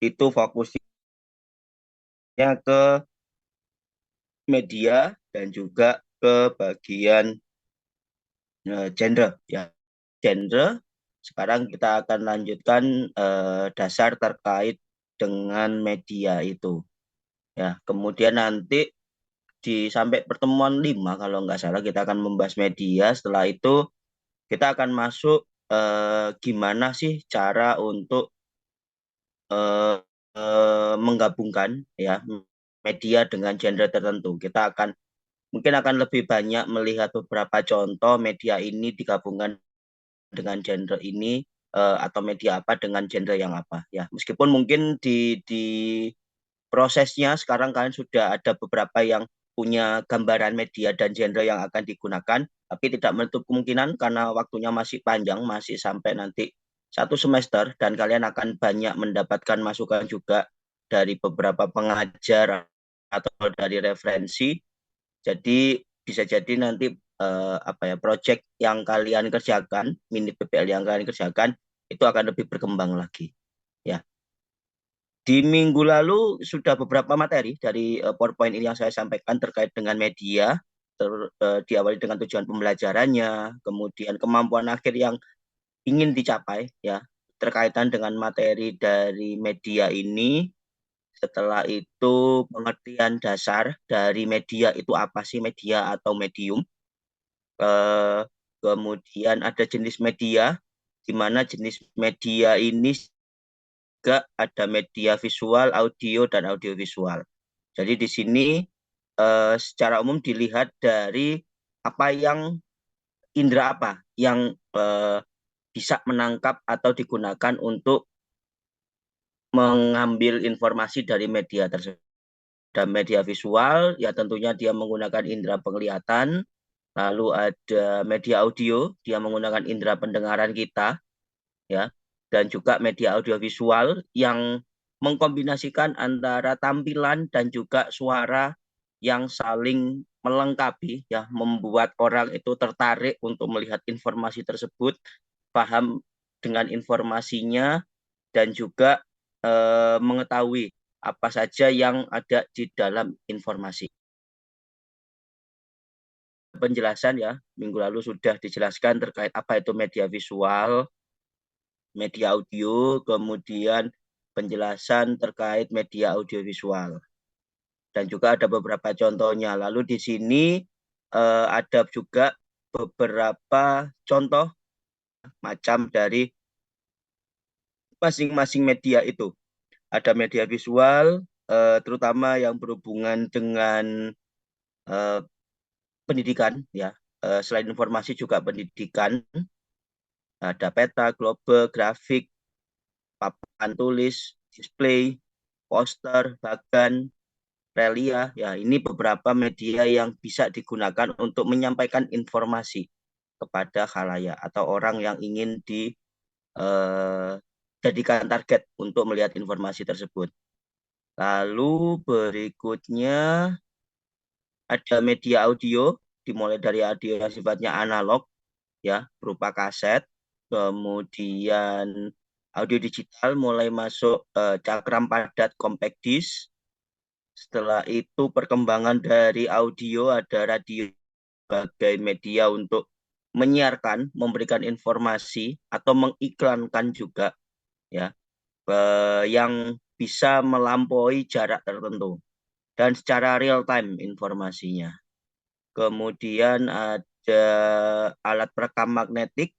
itu fokusnya ke media dan juga ke bagian genre ya. Genre sekarang kita akan lanjutkan dasar terkait dengan media itu ya. Kemudian nanti di sampai pertemuan 5 kalau nggak salah kita akan membahas media. Setelah itu kita akan masuk gimana sih cara untuk eh, menggabungkan ya media dengan genre tertentu. Kita akan mungkin akan lebih banyak melihat beberapa contoh media ini digabungkan dengan genre ini atau media apa dengan genre yang apa ya. Meskipun mungkin di prosesnya sekarang kalian sudah ada beberapa yang punya gambaran media dan genre yang akan digunakan, tapi tidak menutup kemungkinan karena waktunya masih panjang, masih sampai nanti 1 semester dan kalian akan banyak mendapatkan masukan juga dari beberapa pengajar atau dari referensi. Jadi bisa jadi nanti project yang kalian kerjakan, mini PPL yang kalian kerjakan itu akan lebih berkembang lagi. Ya, di minggu lalu sudah beberapa materi dari PowerPoint ini yang saya sampaikan terkait dengan media, diawali dengan tujuan pembelajarannya, kemudian kemampuan akhir yang ingin dicapai, ya, terkaitan dengan materi dari media ini. Setelah itu pengertian dasar dari media itu apa sih, media atau medium. Eh, Kemudian ada jenis media, di mana jenis media ini juga ada media visual, audio, dan audiovisual. Jadi di sini secara umum dilihat dari apa yang indera apa yang bisa menangkap atau digunakan untuk mengambil informasi dari media tersebut. Dan media visual, ya tentunya dia menggunakan indera penglihatan. Lalu ada media audio, dia menggunakan indera pendengaran kita, ya. Dan juga media audiovisual yang mengkombinasikan antara tampilan dan juga suara yang saling melengkapi, ya, membuat orang itu tertarik untuk melihat informasi tersebut, paham dengan informasinya, dan juga mengetahui apa saja yang ada di dalam informasi. Penjelasan ya, minggu lalu sudah dijelaskan terkait apa itu media visual, media audio, kemudian penjelasan terkait media audiovisual. Dan juga ada beberapa contohnya. Lalu di sini ada juga beberapa contoh macam dari masing-masing media itu. Ada media visual, terutama yang berhubungan dengan eh, pendidikan, ya. Selain informasi juga pendidikan. Ada peta, globe, grafik, papan tulis, display, poster, bahkan relia. Ya, ini beberapa media yang bisa digunakan untuk menyampaikan informasi kepada khalayak atau orang yang ingin dijadikan target untuk melihat informasi tersebut. Lalu berikutnya ada media audio, dimulai dari audio yang sifatnya analog, ya, berupa kaset. Kemudian audio digital mulai masuk cakram padat compact disc. Setelah itu perkembangan dari audio, ada radio sebagai media untuk menyiarkan, memberikan informasi atau mengiklankan juga, ya, yang bisa melampaui jarak tertentu dan secara real time informasinya. Kemudian ada alat perekam magnetik.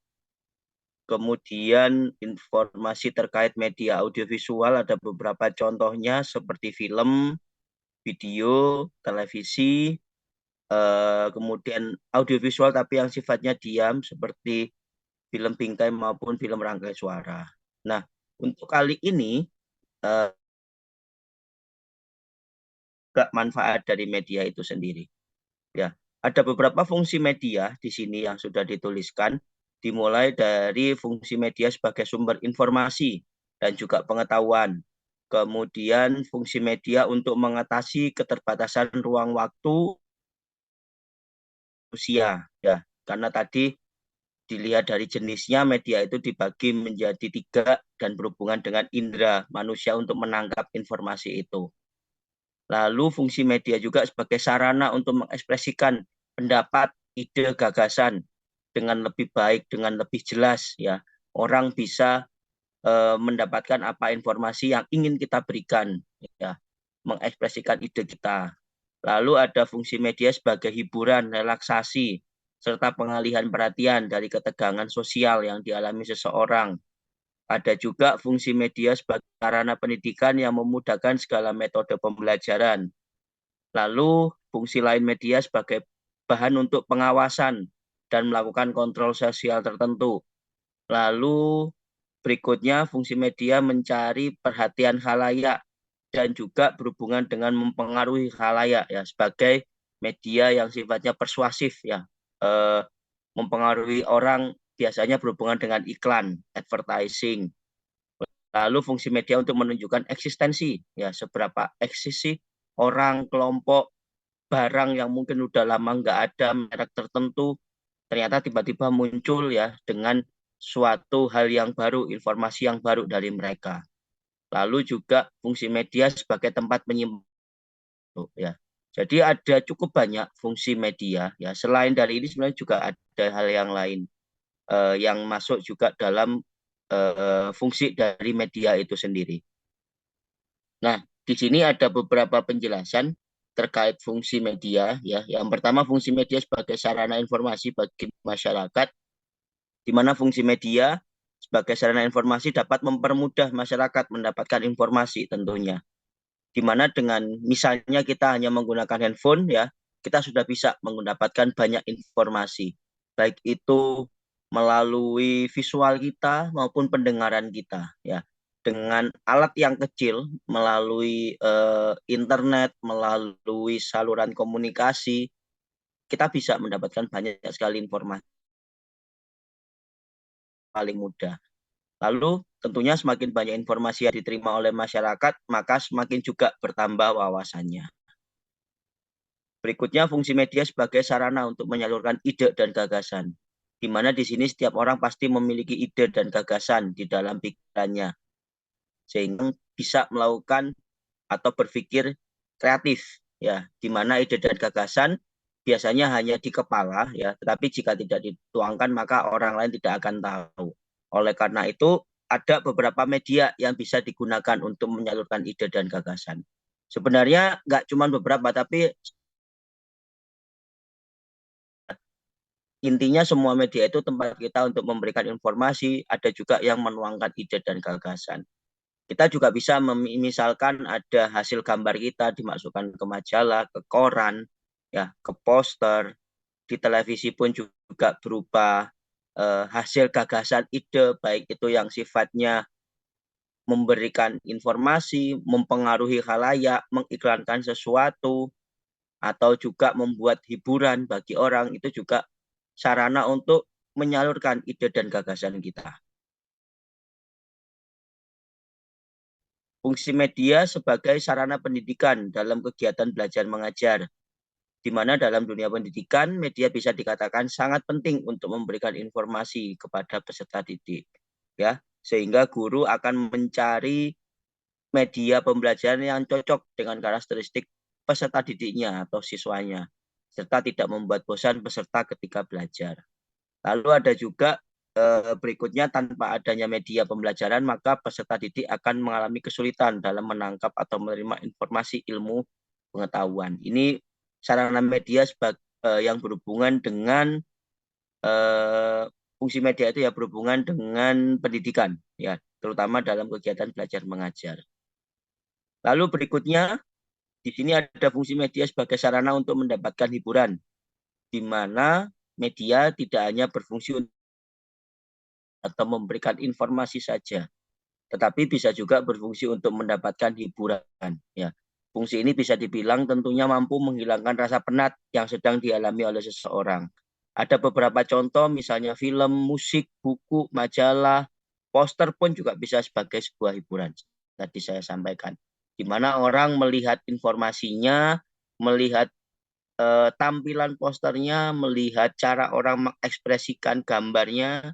Kemudian informasi terkait media audiovisual ada beberapa contohnya seperti film, video, televisi, kemudian audiovisual tapi yang sifatnya diam seperti film bingkai maupun film rangkai suara. Nah, untuk kali ini eh, gak manfaat dari media itu sendiri. Ya, ada beberapa fungsi media di sini yang sudah dituliskan, dimulai dari fungsi media sebagai sumber informasi dan juga pengetahuan. Kemudian fungsi media untuk mengatasi keterbatasan ruang waktu usia, ya. Karena tadi dilihat dari jenisnya, media itu dibagi menjadi 3 dan berhubungan dengan indera manusia untuk menangkap informasi itu. Lalu fungsi media juga sebagai sarana untuk mengekspresikan pendapat, ide, gagasan dengan lebih baik, dengan lebih jelas ya. Orang bisa mendapatkan apa informasi yang ingin kita berikan ya, mengekspresikan ide kita. Lalu ada fungsi media sebagai hiburan, relaksasi, serta pengalihan perhatian dari ketegangan sosial yang dialami seseorang. Ada juga fungsi media sebagai sarana pendidikan yang memudahkan segala metode pembelajaran. Lalu fungsi lain media sebagai bahan untuk pengawasan dan melakukan kontrol sosial tertentu. Lalu berikutnya fungsi media mencari perhatian khalayak dan juga berhubungan dengan mempengaruhi khalayak ya, sebagai media yang sifatnya persuasif ya, mempengaruhi orang, biasanya berhubungan dengan iklan, advertising. Lalu fungsi media untuk menunjukkan eksistensi ya, seberapa eksis sih orang, kelompok, barang yang mungkin udah lama nggak ada, merek tertentu ternyata tiba-tiba muncul ya dengan suatu hal yang baru, informasi yang baru dari mereka. Lalu juga fungsi media sebagai tempat menyimpan ya. Jadi ada cukup banyak fungsi media ya. Selain dari ini sebenarnya juga ada hal yang lain yang masuk juga dalam fungsi dari media itu sendiri. Nah, di sini ada beberapa penjelasan terkait fungsi media ya. Yang pertama, fungsi media sebagai sarana informasi bagi masyarakat, di mana fungsi media sebagai sarana informasi dapat mempermudah masyarakat mendapatkan informasi tentunya. Di mana dengan misalnya kita hanya menggunakan handphone ya, kita sudah bisa mendapatkan banyak informasi. Baik itu melalui visual kita maupun pendengaran kita ya. Dengan alat yang kecil, melalui internet, melalui saluran komunikasi, kita bisa mendapatkan banyak sekali informasi paling mudah. Lalu tentunya semakin banyak informasi yang diterima oleh masyarakat, maka semakin juga bertambah wawasannya. Berikutnya, fungsi media sebagai sarana untuk menyalurkan ide dan gagasan, di mana di sini setiap orang pasti memiliki ide dan gagasan di dalam pikirannya, sehingga bisa melakukan atau berpikir kreatif, ya, di mana ide dan gagasan biasanya hanya di kepala, ya, tetapi jika tidak dituangkan maka orang lain tidak akan tahu. Oleh karena itu, ada beberapa media yang bisa digunakan untuk menyalurkan ide dan gagasan. Sebenarnya nggak cuma beberapa, tapi intinya semua media itu tempat kita untuk memberikan informasi, ada juga yang menuangkan ide dan gagasan. Kita juga bisa misalkan ada hasil gambar kita dimasukkan ke majalah, ke koran, ya, ke poster, di televisi pun juga berupa hasil gagasan ide, baik itu yang sifatnya memberikan informasi, mempengaruhi khalayak, mengiklankan sesuatu, atau juga membuat hiburan bagi orang, itu juga sarana untuk menyalurkan ide dan gagasan kita. Fungsi media sebagai sarana pendidikan dalam kegiatan belajar mengajar, di mana dalam dunia pendidikan, media bisa dikatakan sangat penting untuk memberikan informasi kepada peserta didik. Ya, sehingga guru akan mencari media pembelajaran yang cocok dengan karakteristik peserta didiknya atau siswanya, serta tidak membuat bosan peserta ketika belajar. Lalu ada juga berikutnya, tanpa adanya media pembelajaran, maka peserta didik akan mengalami kesulitan dalam menangkap atau menerima informasi ilmu pengetahuan. Ini sarana media yang berhubungan dengan fungsi media itu ya berhubungan dengan pendidikan, ya, terutama dalam kegiatan belajar mengajar. Lalu berikutnya, di sini ada fungsi media sebagai sarana untuk mendapatkan hiburan, di mana media tidak hanya berfungsi atau memberikan informasi saja, tetapi bisa juga berfungsi untuk mendapatkan hiburan. Ya, fungsi ini bisa dibilang tentunya mampu menghilangkan rasa penat yang sedang dialami oleh seseorang. Ada beberapa contoh, misalnya film, musik, buku, majalah, poster pun juga bisa sebagai sebuah hiburan. Tadi saya sampaikan, di mana orang melihat informasinya, melihat tampilan posternya, melihat cara orang mengekspresikan gambarnya,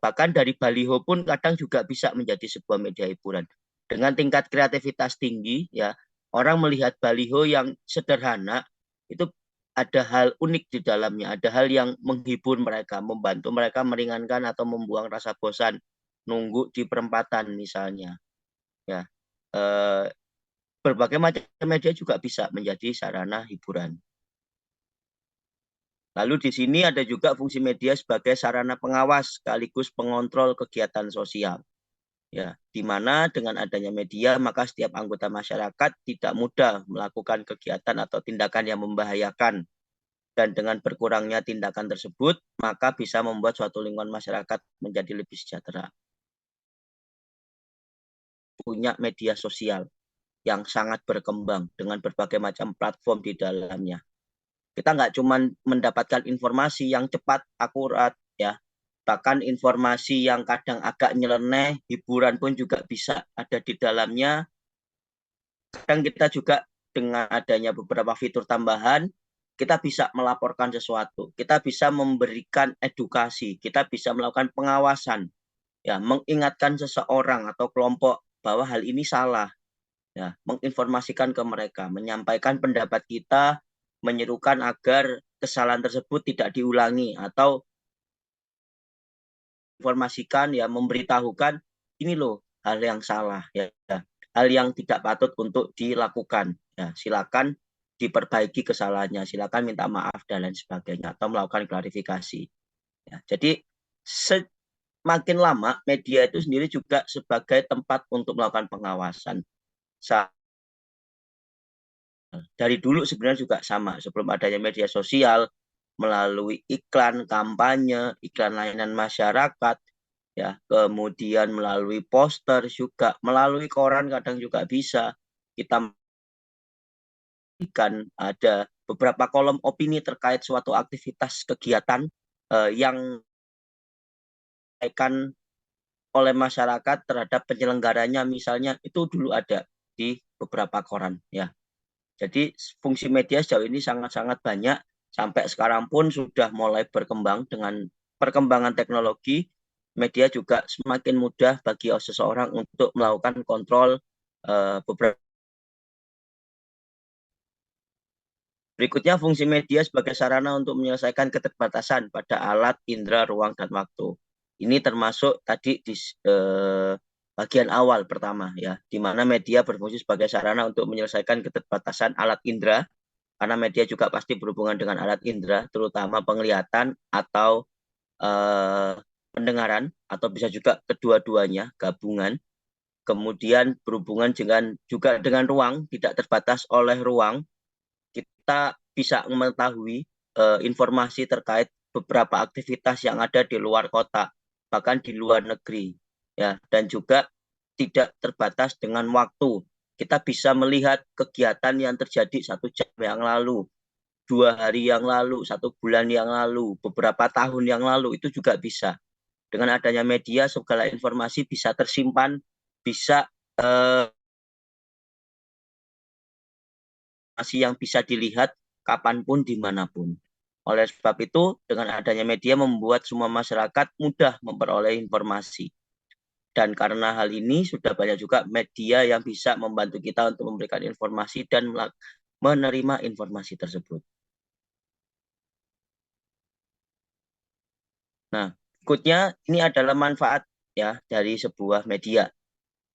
bahkan dari baliho pun kadang juga bisa menjadi sebuah media hiburan. Dengan tingkat kreativitas tinggi, ya, orang melihat baliho yang sederhana itu ada hal unik di dalamnya, ada hal yang menghibur mereka, membantu mereka meringankan atau membuang rasa bosan nunggu di perempatan misalnya. Ya, berbagai macam media juga bisa menjadi sarana hiburan. Lalu di sini ada juga fungsi media sebagai sarana pengawas sekaligus pengontrol kegiatan sosial. Ya, di mana dengan adanya media maka setiap anggota masyarakat tidak mudah melakukan kegiatan atau tindakan yang membahayakan. Dan dengan berkurangnya tindakan tersebut, maka bisa membuat suatu lingkungan masyarakat menjadi lebih sejahtera. Punya media sosial yang sangat berkembang dengan berbagai macam platform di dalamnya. Kita nggak cuma mendapatkan informasi yang cepat, akurat, ya, bahkan informasi yang kadang agak nyeleneh, hiburan pun juga bisa ada di dalamnya. Kadang kita juga dengan adanya beberapa fitur tambahan, kita bisa melaporkan sesuatu, kita bisa memberikan edukasi, kita bisa melakukan pengawasan, ya, mengingatkan seseorang atau kelompok bahwa hal ini salah, ya, menginformasikan ke mereka, menyampaikan pendapat kita, menyerukan agar kesalahan tersebut tidak diulangi atau informasikan, ya, memberitahukan ini loh hal yang salah, ya, hal yang tidak patut untuk dilakukan, ya, silakan diperbaiki kesalahannya, silakan minta maaf dan lain sebagainya atau melakukan klarifikasi, ya. Jadi semakin lama media itu sendiri juga sebagai tempat untuk melakukan pengawasan. Dari dulu sebenarnya juga sama, sebelum adanya media sosial, melalui iklan kampanye, iklan layanan masyarakat, ya, kemudian melalui poster juga, melalui koran kadang juga bisa. Kita ada beberapa kolom opini terkait suatu aktivitas kegiatan yang disampaikan oleh masyarakat terhadap penyelenggaranya, misalnya itu dulu ada di beberapa koran, ya. Jadi fungsi media sejauh ini sangat-sangat banyak, sampai sekarang pun sudah mulai berkembang dengan perkembangan teknologi. Media juga semakin mudah bagi seseorang untuk melakukan kontrol beberapa. Berikutnya, fungsi media sebagai sarana untuk menyelesaikan keterbatasan pada alat, indera, ruang, dan waktu. Ini termasuk tadi di bagian awal pertama, ya, di mana media berfungsi sebagai sarana untuk menyelesaikan keterbatasan alat indera, karena media juga pasti berhubungan dengan alat indera, terutama penglihatan atau pendengaran, atau bisa juga kedua-duanya gabungan. Kemudian berhubungan juga dengan ruang, tidak terbatas oleh ruang. Kita bisa mengetahui informasi terkait beberapa aktivitas yang ada di luar kota, bahkan di luar negeri, ya, dan juga tidak terbatas dengan waktu. Kita bisa melihat kegiatan yang terjadi 1 jam yang lalu, 2 hari yang lalu, 1 bulan yang lalu, beberapa tahun yang lalu, itu juga bisa. Dengan adanya media, segala informasi bisa tersimpan, bisa masih yang bisa dilihat kapanpun, dimanapun. Oleh sebab itu, dengan adanya media membuat semua masyarakat mudah memperoleh informasi. Dan karena hal ini, sudah banyak juga media yang bisa membantu kita untuk memberikan informasi dan menerima informasi tersebut. Nah, berikutnya ini adalah manfaat, ya, dari sebuah media,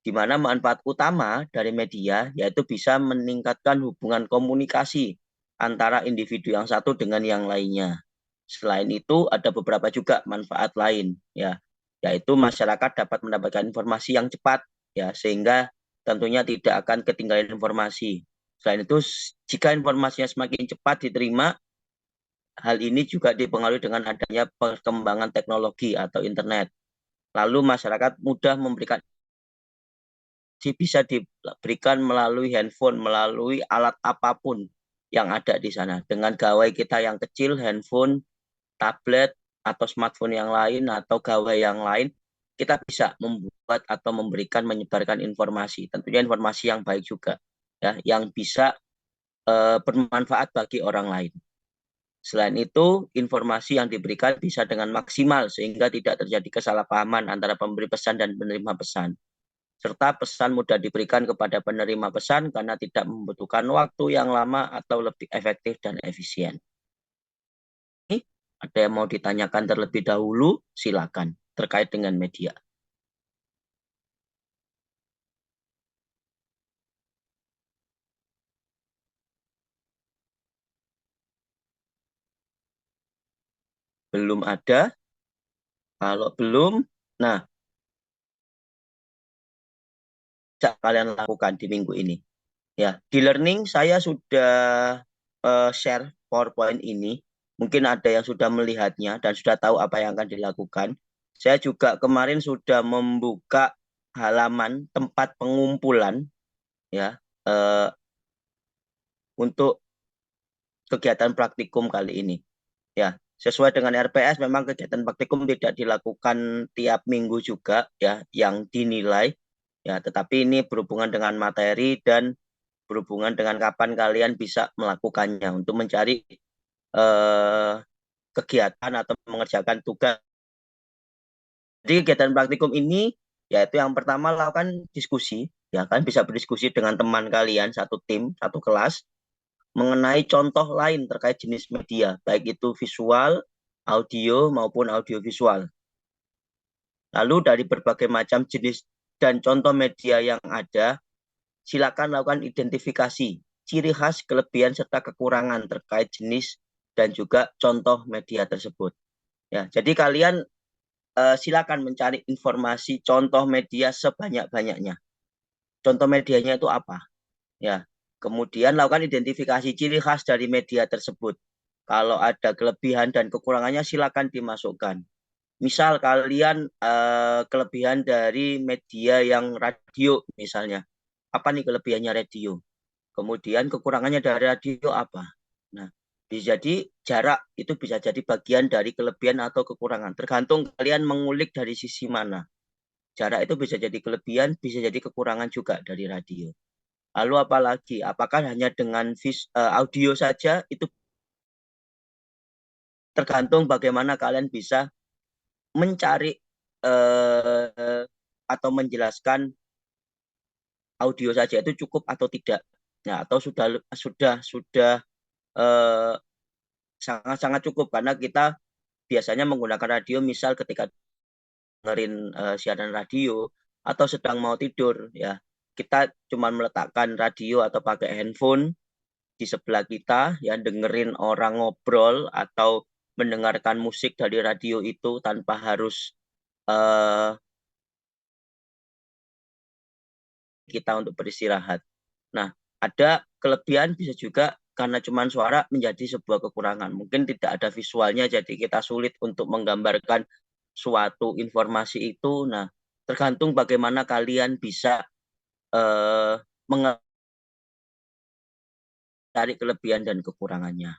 di mana manfaat utama dari media yaitu bisa meningkatkan hubungan komunikasi antara individu yang satu dengan yang lainnya. Selain itu ada beberapa juga manfaat lain, ya, yaitu masyarakat dapat mendapatkan informasi yang cepat, ya, sehingga tentunya tidak akan ketinggalan informasi. Selain itu, jika informasinya semakin cepat diterima, hal ini juga dipengaruhi dengan adanya perkembangan teknologi atau internet. Lalu masyarakat mudah memberikan, bisa diberikan melalui handphone, melalui alat apapun yang ada di sana. Dengan gawai kita yang kecil, handphone, tablet, atau smartphone yang lain, atau gawai yang lain, kita bisa membuat atau memberikan, menyebarkan informasi. Tentunya informasi yang baik juga, ya, yang bisa bermanfaat bagi orang lain. Selain itu, informasi yang diberikan bisa dengan maksimal sehingga tidak terjadi kesalahpahaman antara pemberi pesan dan penerima pesan. Serta pesan mudah diberikan kepada penerima pesan karena tidak membutuhkan waktu yang lama atau lebih efektif dan efisien. Ada yang mau ditanyakan terlebih dahulu? Silakan terkait dengan media. Belum ada? Kalau belum, nah, kalian lakukan di minggu ini. Ya, di learning saya sudah share PowerPoint ini. Mungkin ada yang sudah melihatnya dan sudah tahu apa yang akan dilakukan. Saya juga kemarin sudah membuka halaman tempat pengumpulan ya untuk kegiatan praktikum kali ini. Ya, sesuai dengan RPS memang kegiatan praktikum tidak dilakukan tiap minggu juga ya yang dinilai ya, tetapi ini berhubungan dengan materi dan berhubungan dengan kapan kalian bisa melakukannya untuk mencari eh, kegiatan atau mengerjakan tugas. Jadi kegiatan praktikum ini yaitu yang pertama lakukan diskusi, ya kan bisa berdiskusi dengan teman kalian satu tim, satu kelas mengenai contoh lain terkait jenis media, baik itu visual, audio maupun audiovisual. Lalu dari berbagai macam jenis dan contoh media yang ada, silakan lakukan identifikasi ciri khas, kelebihan serta kekurangan terkait jenis dan juga contoh media tersebut. Ya, jadi kalian silakan mencari informasi contoh media sebanyak-banyaknya. Contoh medianya itu apa? Ya, kemudian lakukan identifikasi ciri khas dari media tersebut. Kalau ada kelebihan dan kekurangannya silakan dimasukkan. Misal kalian kelebihan dari media yang radio misalnya. Apa nih kelebihannya radio? Kemudian kekurangannya dari radio apa? Nah, bisa jadi jarak itu bisa jadi bagian dari kelebihan atau kekurangan. Tergantung kalian mengulik dari sisi mana. Jarak itu bisa jadi kelebihan, bisa jadi kekurangan juga dari radio. Lalu apalagi? Apakah hanya dengan audio saja? Itu tergantung bagaimana kalian bisa mencari atau menjelaskan audio saja itu cukup atau tidak. Nah, atau sudah sangat-sangat cukup karena kita biasanya menggunakan radio misal ketika dengerin siaran radio atau sedang mau tidur ya. Kita cuma meletakkan radio atau pakai handphone di sebelah kita ya dengerin orang ngobrol atau mendengarkan musik dari radio itu tanpa harus kita untuk beristirahat. Nah, ada kelebihan bisa juga karena cuma suara menjadi sebuah kekurangan. Mungkin tidak ada visualnya jadi kita sulit untuk menggambarkan suatu informasi itu. Nah, tergantung bagaimana kalian bisa mencari kelebihan dan kekurangannya.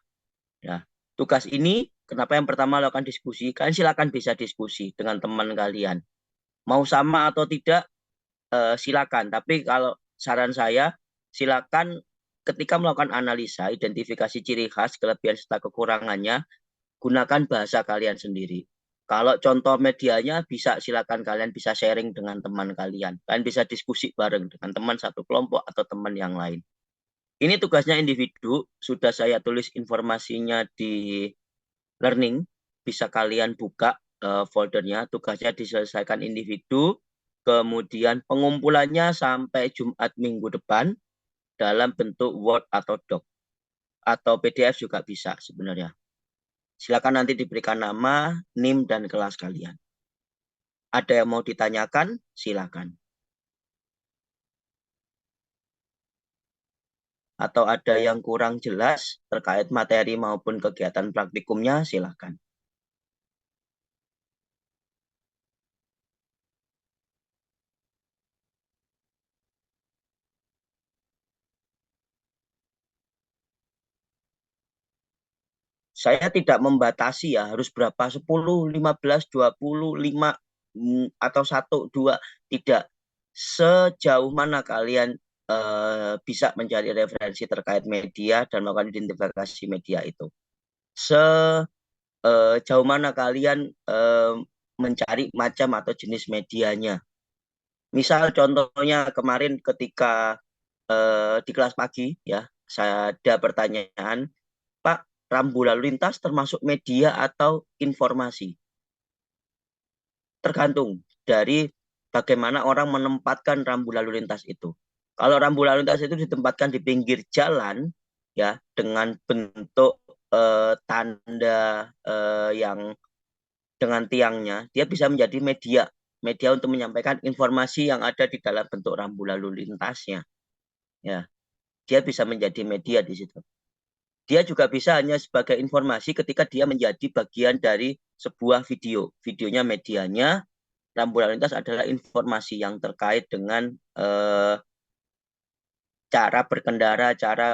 Ya, tugas ini kenapa yang pertama lakukan diskusi? Kalian silakan bisa diskusi dengan teman kalian. Mau sama atau tidak silakan. Tapi kalau saran saya silakan ketika melakukan analisa, identifikasi ciri khas, kelebihan serta kekurangannya, gunakan bahasa kalian sendiri. Kalau contoh medianya bisa silakan kalian bisa sharing dengan teman kalian. Kalian bisa diskusi bareng dengan teman satu kelompok atau teman yang lain. Ini tugasnya individu, sudah saya tulis informasinya di learning, bisa kalian buka foldernya, tugasnya diselesaikan individu, kemudian pengumpulannya sampai Jumat minggu depan dalam bentuk Word atau Doc, atau PDF juga bisa sebenarnya. Silakan nanti diberikan nama, NIM, dan kelas kalian. Ada yang mau ditanyakan? Silakan. Atau ada yang kurang jelas terkait materi maupun kegiatan praktikumnya, silakan. Saya tidak membatasi ya, harus berapa, 10, 15, 20, 5, atau 1, 2. Tidak. Sejauh mana kalian bisa mencari referensi terkait media dan melakukan identifikasi media itu. Sejauh mana kalian mencari macam atau jenis medianya? Misal contohnya kemarin ketika di kelas pagi ya, saya ada pertanyaan, Pak, rambu lalu lintas termasuk media atau informasi? Tergantung dari bagaimana orang menempatkan rambu lalu lintas itu. Kalau rambu lalu lintas itu ditempatkan di pinggir jalan, ya, dengan bentuk tanda yang dengan tiangnya, dia bisa menjadi media, media untuk menyampaikan informasi yang ada di dalam bentuk rambu lalu lintasnya. Ya, dia bisa menjadi media di situ. Dia juga bisa hanya sebagai informasi ketika dia menjadi bagian dari sebuah video. Videonya medianya, rambu lalu lintas adalah informasi yang terkait dengan cara berkendara, cara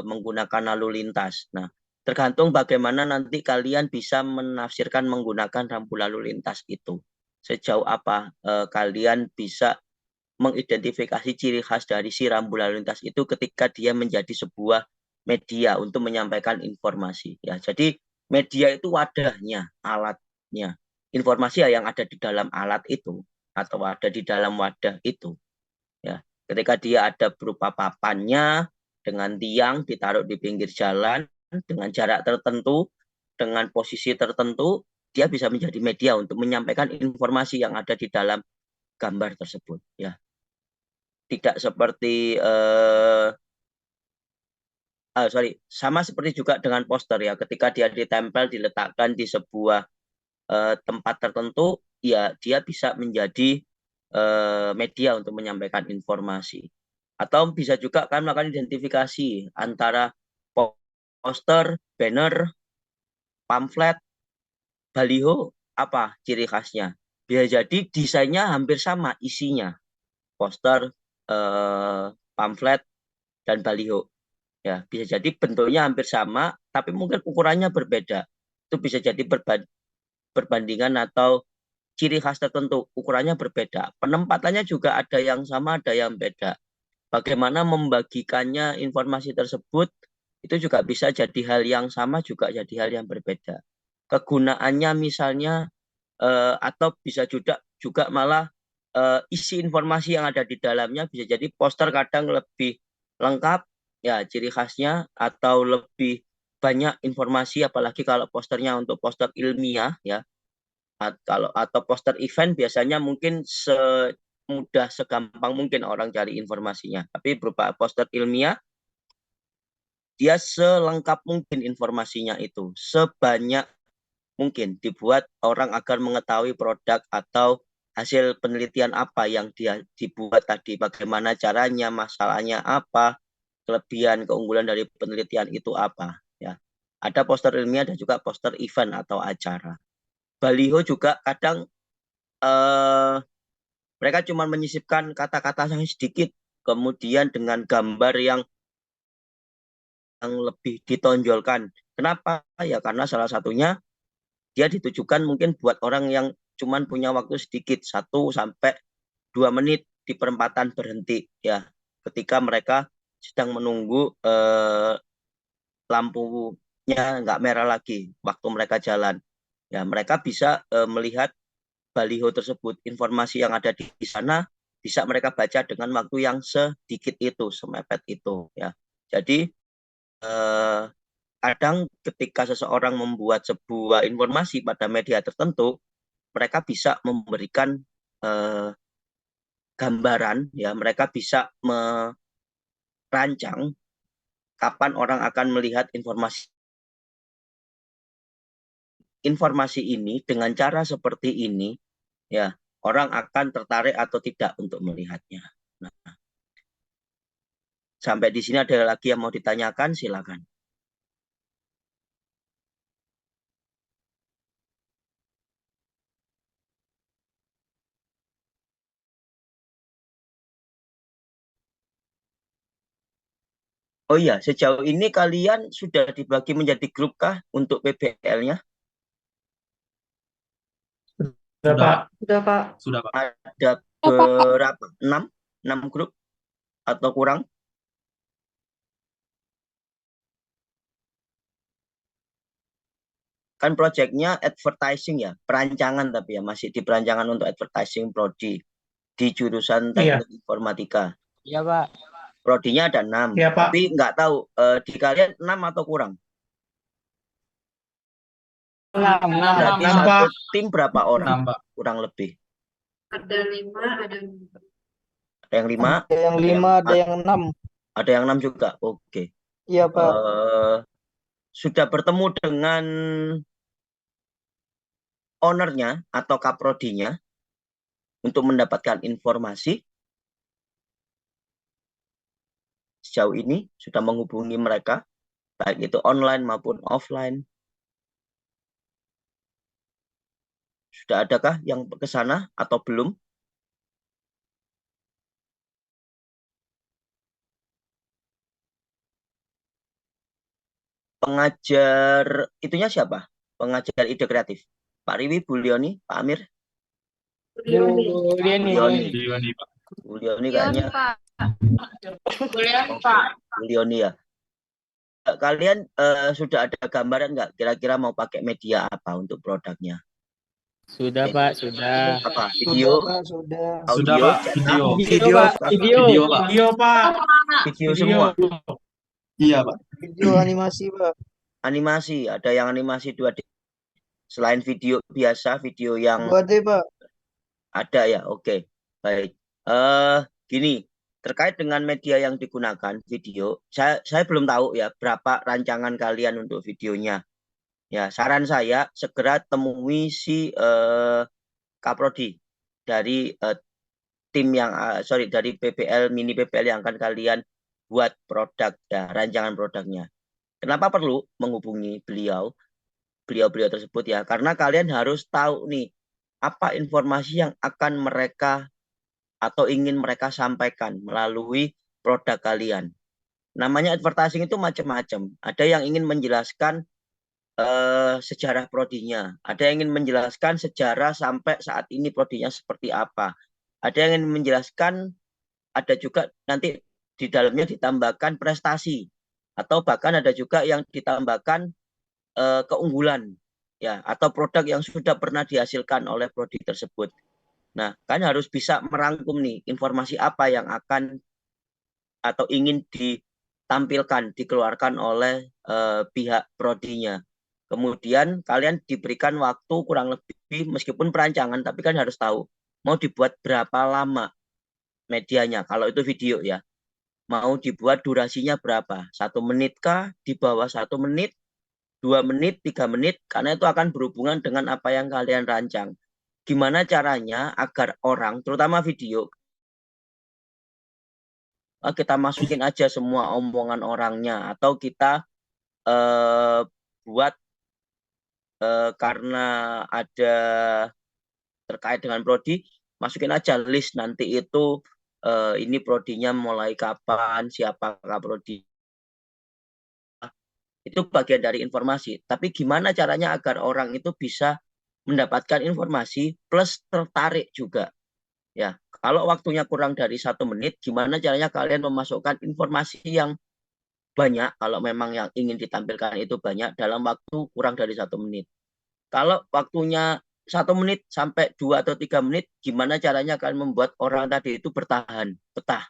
menggunakan lalu lintas. Nah, tergantung bagaimana nanti kalian bisa menafsirkan menggunakan rambu lalu lintas itu. Sejauh apa kalian bisa mengidentifikasi ciri khas dari si rambu lalu lintas itu ketika dia menjadi sebuah media untuk menyampaikan informasi. Ya, jadi media itu wadahnya, alatnya. Informasi yang ada di dalam alat itu atau ada di dalam wadah itu. Ya, ketika dia ada berupa papannya dengan tiang ditaruh di pinggir jalan dengan jarak tertentu, dengan posisi tertentu, dia bisa menjadi media untuk menyampaikan informasi yang ada di dalam gambar tersebut. Ya, tidak seperti sama seperti juga dengan poster ya. Ketika dia ditempel, diletakkan di sebuah tempat tertentu, ya dia bisa menjadi media untuk menyampaikan informasi. Atau bisa juga kan melakukan identifikasi antara poster, banner, pamflet, baliho, apa ciri khasnya. Bisa jadi desainnya hampir sama isinya. Poster, pamflet, dan baliho. Ya, bisa jadi bentuknya hampir sama, tapi mungkin ukurannya berbeda. Itu bisa jadi perbandingan atau ciri khas tertentu, ukurannya berbeda. Penempatannya juga ada yang sama, ada yang beda. Bagaimana membagikannya informasi tersebut, itu juga bisa jadi hal yang sama, juga jadi hal yang berbeda. Kegunaannya misalnya, atau bisa juga malah isi informasi yang ada di dalamnya bisa jadi poster kadang lebih lengkap ya ciri khasnya atau lebih banyak informasi apalagi kalau posternya untuk poster ilmiah ya atau poster event biasanya mungkin semudah segampang mungkin orang cari informasinya tapi berupa poster ilmiah dia selengkap mungkin informasinya itu sebanyak mungkin dibuat orang agar mengetahui produk atau hasil penelitian apa yang dia dibuat tadi, bagaimana caranya, masalahnya apa, kelebihan, keunggulan dari penelitian itu apa. Ya, ada poster ilmiah dan juga poster event atau acara. Baliho juga kadang eh, mereka cuma menyisipkan kata-kata yang sedikit, kemudian dengan gambar yang lebih ditonjolkan. Kenapa? Ya karena salah satunya dia ditujukan mungkin buat orang yang cuman punya waktu sedikit 1 sampai 2 menit di perempatan berhenti ya ketika mereka sedang menunggu lampunya nggak merah lagi waktu mereka jalan ya mereka bisa melihat baliho tersebut informasi yang ada di sana bisa mereka baca dengan waktu yang sedikit itu semepet itu ya jadi eh, kadang ketika seseorang membuat sebuah informasi pada media tertentu, mereka bisa memberikan eh, gambaran, ya mereka bisa merancang kapan orang akan melihat informasi informasi ini dengan cara seperti ini, ya orang akan tertarik atau tidak untuk melihatnya. Nah, sampai di sini ada lagi yang mau ditanyakan, silakan. Oh iya, sejauh ini kalian sudah dibagi menjadi grup kah untuk PBL-nya? Sudah, Pak. Sudah, Pak. Sudah, Pak. Ada Oh, Pak. berapa? 6? 6 grup? atau kurang? Kan proyeknya advertising ya, perancangan tapi ya, masih di perancangan untuk advertising prodi di jurusan Iya, teknik informatika. Iya, Pak. Prodinya ada 6, iya Pak. tapi nggak tahu di kalian 6 atau kurang. 6, 6. Berarti 6 satu Pak. tim berapa orang? 6 Pak. Kurang lebih. Ada 5, ada 4. Ada yang 5, Ada yang ada yang 5, ada 4, yang 6. ada yang 6 juga. Oke. Iya, Pak. Sudah bertemu dengan ownernya atau kaprodinya untuk mendapatkan informasi. Sejauh ini sudah menghubungi mereka, baik itu online maupun offline. Sudah adakah yang ke sana atau belum? Pengajar itunya siapa? Pengajar ide kreatif. Pak Riwi, Bu Lioni, Pak Amir? Bu Liani. Bu Lioni. Lioni, Pak. Bu Lioni Lion, kayaknya. Pak. Lion, Oke, Pak. Bu Lioni ya. Kalian sudah ada gambaran nggak kira-kira mau pakai media apa untuk produknya? Sudah, Pak, sudah. Apa? Sudah, Video, Pak, sudah. Sudah, audio, Pak. cetak, Video. Video, Pak. Video. Video, Pak. Video, Pak. video Video. semua. Iya, Pak. Video animasi, Pak. Animasi, ada yang animasi 2D. Selain video biasa, video yang 2D, Pak. ada ya, oke. Baik. Gini, terkait dengan media yang digunakan video, saya belum tahu ya berapa rancangan kalian untuk videonya. Ya, saran saya segera temui si Kaprodi dari tim yang dari PPL mini PPL yang akan kalian buat produk ya, rancangan produknya. Kenapa perlu menghubungi beliau tersebut ya? Karena kalian harus tahu nih apa informasi yang akan mereka atau ingin mereka sampaikan melalui produk kalian. Namanya advertising itu macam-macam. Ada yang ingin menjelaskan sejarah prodinya. Ada yang ingin menjelaskan sejarah sampai saat ini prodinya seperti apa. Ada yang ingin menjelaskan, ada juga nanti di dalamnya ditambahkan prestasi. Atau bahkan ada juga yang ditambahkan keunggulan ya atau produk yang sudah pernah dihasilkan oleh prodi tersebut. Nah, kan harus bisa merangkum nih informasi apa yang akan atau ingin ditampilkan, dikeluarkan oleh pihak prodinya. Kemudian kalian diberikan waktu kurang lebih meskipun perancangan, tapi kan harus tahu mau dibuat berapa lama medianya. Kalau itu video ya, mau dibuat durasinya berapa? 1 menit kah? Di bawah 1 menit? 2 menit, 3 menit, karena itu akan berhubungan dengan apa yang kalian rancang. Gimana caranya agar orang, terutama video, kita masukin aja semua omongan orangnya, atau kita buat karena ada terkait dengan prodi, masukin aja list nanti itu ini prodinya mulai kapan, siapakah prodi. Itu bagian dari informasi. Tapi gimana caranya agar orang itu bisa mendapatkan informasi plus tertarik juga. Ya, kalau waktunya kurang dari 1 menit, gimana caranya kalian memasukkan informasi yang banyak, kalau memang yang ingin ditampilkan itu banyak dalam waktu kurang dari 1 menit. Kalau waktunya 1 menit sampai 2 atau 3 menit, gimana caranya kalian membuat orang tadi itu bertahan, betah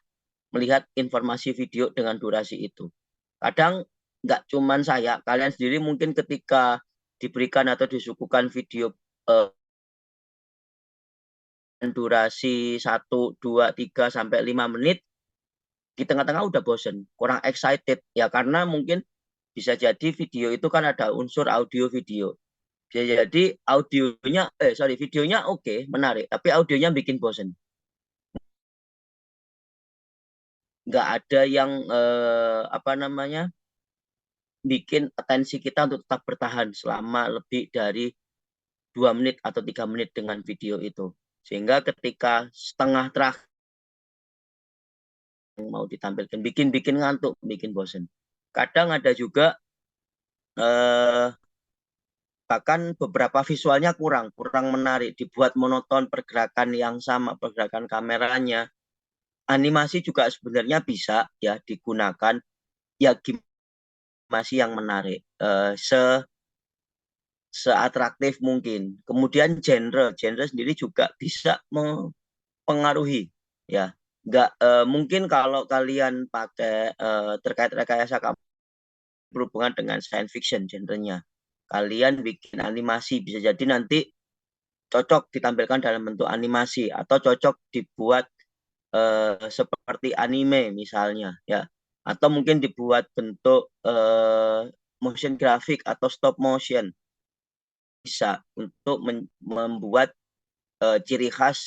melihat informasi video dengan durasi itu. Kadang nggak cuman saya, kalian sendiri mungkin ketika diberikan atau disuguhkan video durasi 1, 2, 3, sampai 5 menit, di tengah-tengah udah bosen, kurang excited. Ya karena mungkin bisa jadi video itu kan ada unsur audio video. Bisa jadi videonya oke, menarik, tapi audionya bikin bosen. Nggak ada yang bikin atensi kita untuk tetap bertahan selama lebih dari 2 menit atau 3 menit dengan video itu. Sehingga ketika setengah terakhir yang mau ditampilkan, bikin ngantuk, bikin bosen. Kadang ada juga bahkan beberapa visualnya kurang menarik, dibuat monoton, pergerakan yang sama, pergerakan kameranya, animasi juga sebenarnya bisa ya digunakan ya animasi yang menarik, seatraktif mungkin. Kemudian genre sendiri juga bisa mempengaruhi ya. Nggak mungkin kalau kalian pakai terkait rekayasa berhubungan dengan science fiction genrenya. Kalian bikin animasi bisa jadi nanti cocok ditampilkan dalam bentuk animasi atau cocok dibuat seperti anime misalnya ya, atau mungkin dibuat bentuk motion graphic atau stop motion, bisa untuk membuat ciri khas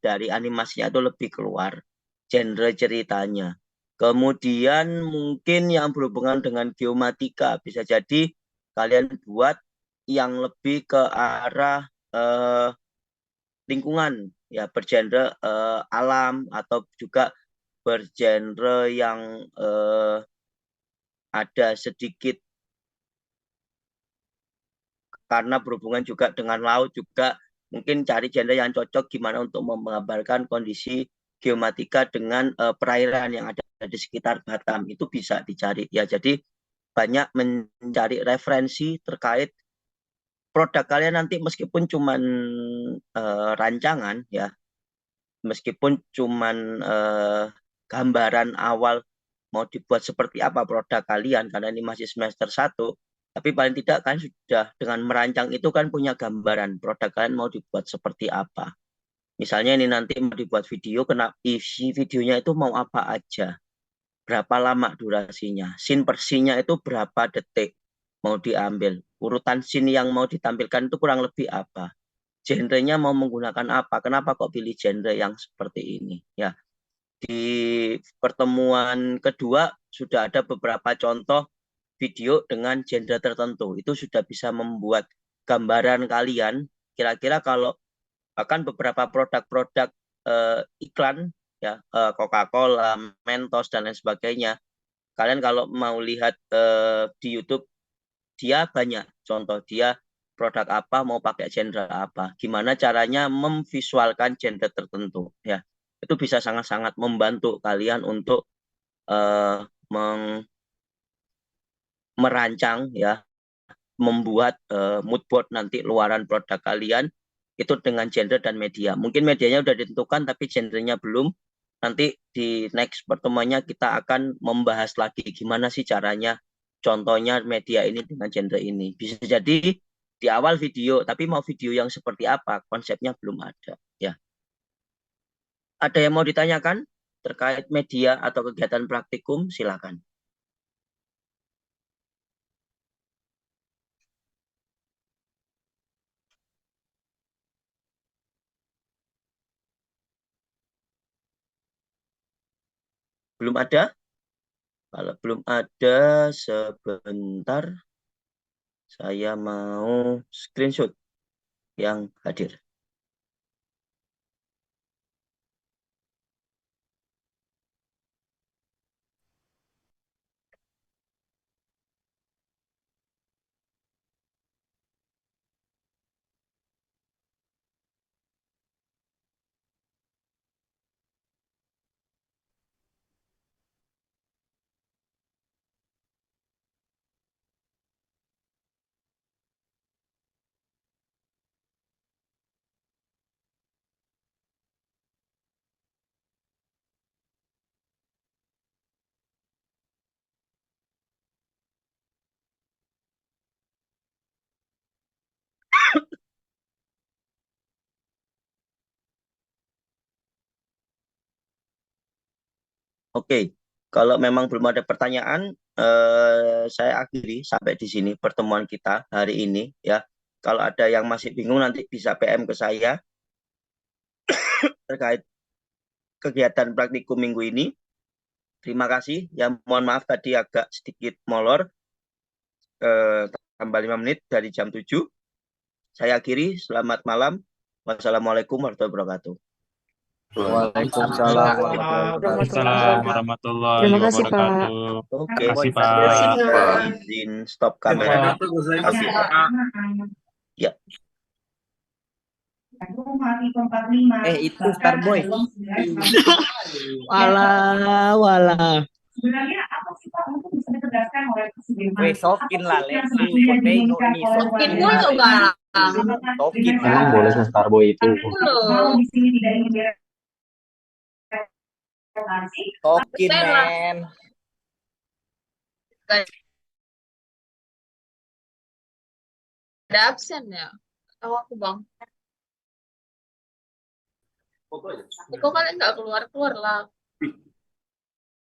dari animasinya itu lebih keluar genre ceritanya. Kemudian mungkin yang berhubungan dengan geomatika bisa jadi kalian buat yang lebih ke arah lingkungan ya, bergenre alam atau juga bergenre yang ada sedikit karena berhubungan juga dengan laut, juga mungkin cari genre yang cocok gimana untuk menggambarkan kondisi geomatika dengan perairan yang ada di sekitar Batam, itu bisa dicari ya. Jadi banyak mencari referensi terkait produk kalian nanti, meskipun cuman rancangan ya, meskipun cuman gambaran awal mau dibuat seperti apa produk kalian, karena ini masih semester 1, tapi paling tidak kan sudah dengan merancang itu kan punya gambaran produk kalian mau dibuat seperti apa. Misalnya ini nanti mau dibuat video, kena isi videonya itu mau apa aja, berapa lama durasinya, scene per scene-nya itu berapa detik mau diambil, urutan scene yang mau ditampilkan itu kurang lebih apa, genrenya mau menggunakan apa, kenapa kok pilih genre yang seperti ini ya. Di pertemuan kedua sudah ada beberapa contoh video dengan genre tertentu, itu sudah bisa membuat gambaran kalian kira-kira kalau akan beberapa produk-produk iklan ya, Coca-Cola, Mentos dan lain sebagainya. Kalian kalau mau lihat di YouTube, dia banyak contoh dia produk apa mau pakai genre apa, gimana caranya memvisualkan genre tertentu ya. Itu bisa sangat-sangat membantu kalian untuk merancang ya, membuat mood board nanti luaran produk kalian itu dengan genre dan media. Mungkin medianya udah ditentukan tapi genrenya belum. Nanti di next pertemuannya kita akan membahas lagi gimana sih caranya, contohnya media ini dengan genre ini. Bisa jadi di awal video, tapi mau video yang seperti apa, konsepnya belum ada ya. Ada yang mau ditanyakan terkait media atau kegiatan praktikum? Silakan. Belum ada? Kalau belum ada, sebentar saya mau screenshot yang hadir. Oke, kalau memang belum ada pertanyaan, saya akhiri sampai di sini pertemuan kita hari ini ya. Kalau ada yang masih bingung nanti bisa PM ke saya terkait kegiatan praktikum minggu ini. Terima kasih. Ya, mohon maaf tadi agak sedikit molor, tambah 5 menit dari jam 7. Saya akhiri, selamat malam. Wassalamualaikum warahmatullahi wabarakatuh. Waalaikumsalam Waalaikumsalam warahmatullahi Terima kasih, Pak. wabarakatuh. Oke, Makasih, Pak. Terima kasih, Pak. izin stop kamera. Pak. Oke, Pak. Ya. Itu Starboy. Walah, walah. Sebenarnya apa sih Pak untuk bisa ditegaskan oleh Presiden? Sokin lah, Le. Sokin dulu, Kak. Sokin. Emang boleh ke Starboy itu? Kalau di sini tidak ingin direlokasi, Sokin, Saya lah. men. Ada absen ya? Tahu aku, Bang. Kok kalian nggak keluar-keluar lah?